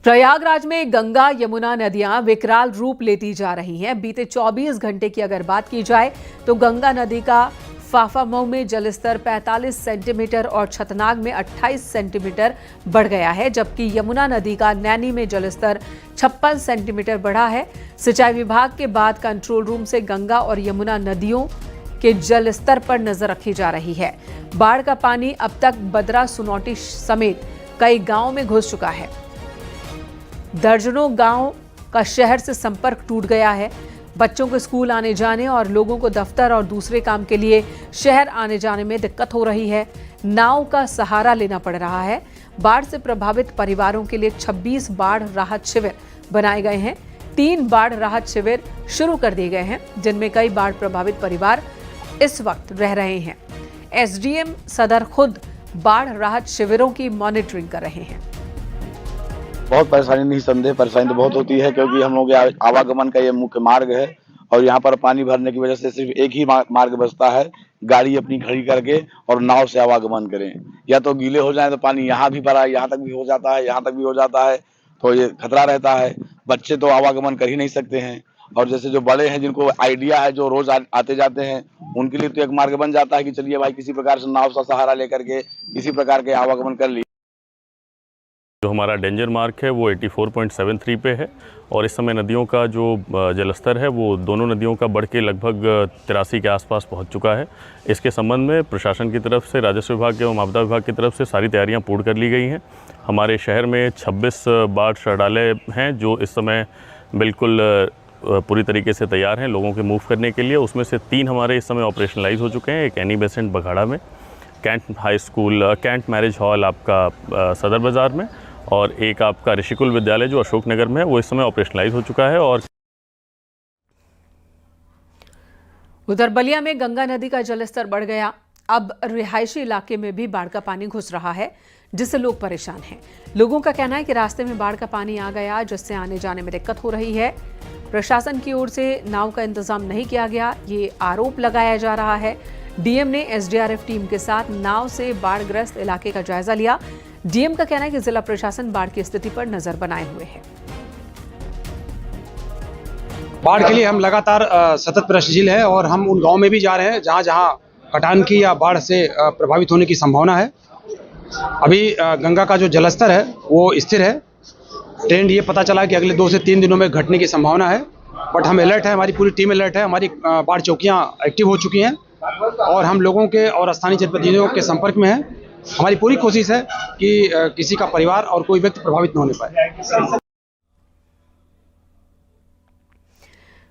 प्रयागराज में गंगा यमुना नदियां विकराल रूप लेती जा रही हैं। बीते 24 घंटे की अगर बात की जाए तो गंगा नदी का फाफामऊ में जलस्तर 45 सेंटीमीटर और छतनाग में 28 सेंटीमीटर बढ़ गया है, जबकि यमुना नदी का नैनी में जलस्तर 56 सेंटीमीटर बढ़ा है। सिंचाई विभाग के बाद कंट्रोल रूम से गंगा और यमुना नदियों के जलस्तर पर नजर रखी जा रही है। बाढ़ का पानी अब तक बदरा सुनौटी समेत कई गांवों में घुस चुका है। दर्जनों गांव का शहर से संपर्क टूट गया है। बच्चों को स्कूल आने जाने और लोगों को दफ्तर और दूसरे काम के लिए शहर आने जाने में दिक्कत हो रही है। नाव का सहारा लेना पड़ रहा है। बाढ़ से प्रभावित परिवारों के लिए 26 बाढ़ राहत शिविर बनाए गए हैं। 3 बाढ़ राहत शिविर शुरू कर दिए गए हैं, जिनमें कई बाढ़ प्रभावित परिवार इस वक्त रह रहे हैं। एसडीएम सदर खुद बाढ़ राहत शिविरों की मॉनिटरिंग कर रहे हैं। बहुत परेशानी, नहीं संदेह परेशानी तो बहुत होती है, क्योंकि हम लोग आवागमन का ये मुख्य मार्ग है और यहाँ पर पानी भरने की वजह से सिर्फ एक ही मार्ग बचता है, गाड़ी अपनी खड़ी करके और नाव से आवागमन करें। या तो गीले हो जाए तो पानी यहाँ भी भरा, यहाँ तक भी हो जाता है, यहाँ तक भी हो जाता है, तो ये खतरा रहता है। बच्चे तो आवागमन कर ही नहीं सकते हैं, और जैसे जो बड़े हैं जिनको आइडिया है, जो रोज आते जाते हैं, उनके लिए तो एक मार्ग बन जाता है कि चलिए भाई किसी प्रकार से नाव का सहारा लेकर के किसी प्रकार के आवागमन कर लिए। जो हमारा डेंजर मार्क है वो 84.73 पे है और इस समय नदियों का जो जलस्तर है वो दोनों नदियों का बढ़ के लगभग 83 के आसपास पहुंच चुका है। इसके संबंध में प्रशासन की तरफ से, राजस्व विभाग एवं आपदा विभाग की तरफ से सारी तैयारियां पूर्ण कर ली गई हैं। हमारे शहर में 26 बाढ़ शौचालय हैं जो इस समय बिल्कुल पूरी तरीके से तैयार हैं लोगों के मूव करने के लिए। उसमें से 3 हमारे इस समय ऑपरेशनलाइज हो चुके हैं। एक एनी बेसेंट बघाड़ा में, cantt high school, cantt marriage hall आपका सदर बाज़ार में, और एक आपका ऋषिकुल विद्यालय जो अशोक नगर में है वो इस समय ऑपरेशनलाइज हो चुका है। और उधर बलिया में गंगा नदी का जलस्तर बढ़ गया। अब रिहायशी इलाके में भी बाढ़ का पानी घुस रहा है, जिससे लोग परेशान हैं। लोगों का कहना है कि रास्ते में बाढ़ का पानी आ गया, जिससे आने जाने में दिक्कत हो रही है। प्रशासन की ओर से नाव का इंतजाम नहीं किया गया, ये आरोप लगाया जा रहा है। डीएम ने एसडीआरएफ टीम के साथ नाव से बाढ़ग्रस्त इलाके का जायजा लिया। डीएम का कहना है कि जिला प्रशासन बाढ़ की स्थिति पर नजर बनाए हुए है। बाढ़ के लिए हम लगातार सतत प्रयासशील है और हम उन गांव में भी जा रहे हैं जहां जहां कटान की या बाढ़ से प्रभावित होने की संभावना है। अभी गंगा का जो जलस्तर है वो स्थिर है। ट्रेंड ये पता चला कि अगले 2 से 3 दिनों में घटने की संभावना है, बट हम अलर्ट है, हमारी पूरी टीम अलर्ट है। हमारी बाढ़ चौकियां एक्टिव हो चुकी हैं और हम लोगों के और स्थानीय जनप्रतिनिधियों के संपर्क में हैं। हमारी पूरी कोशिश है कि किसी का परिवार और कोई व्यक्ति प्रभावित न होने पाए।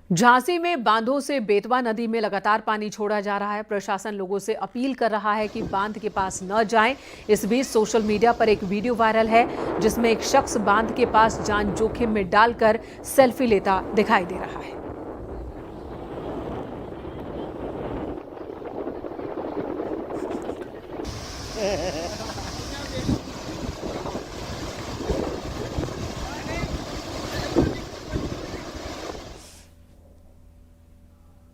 झांसी में बांधों से बेतवा नदी में लगातार पानी छोड़ा जा रहा है। प्रशासन लोगों से अपील कर रहा है कि बांध के पास न जाएं। इस बीच सोशल मीडिया पर एक वीडियो वायरल है, जिसमें एक शख्स बांध के पास जान जोखिम में डालकर सेल्फी लेता दिखाई दे रहा है।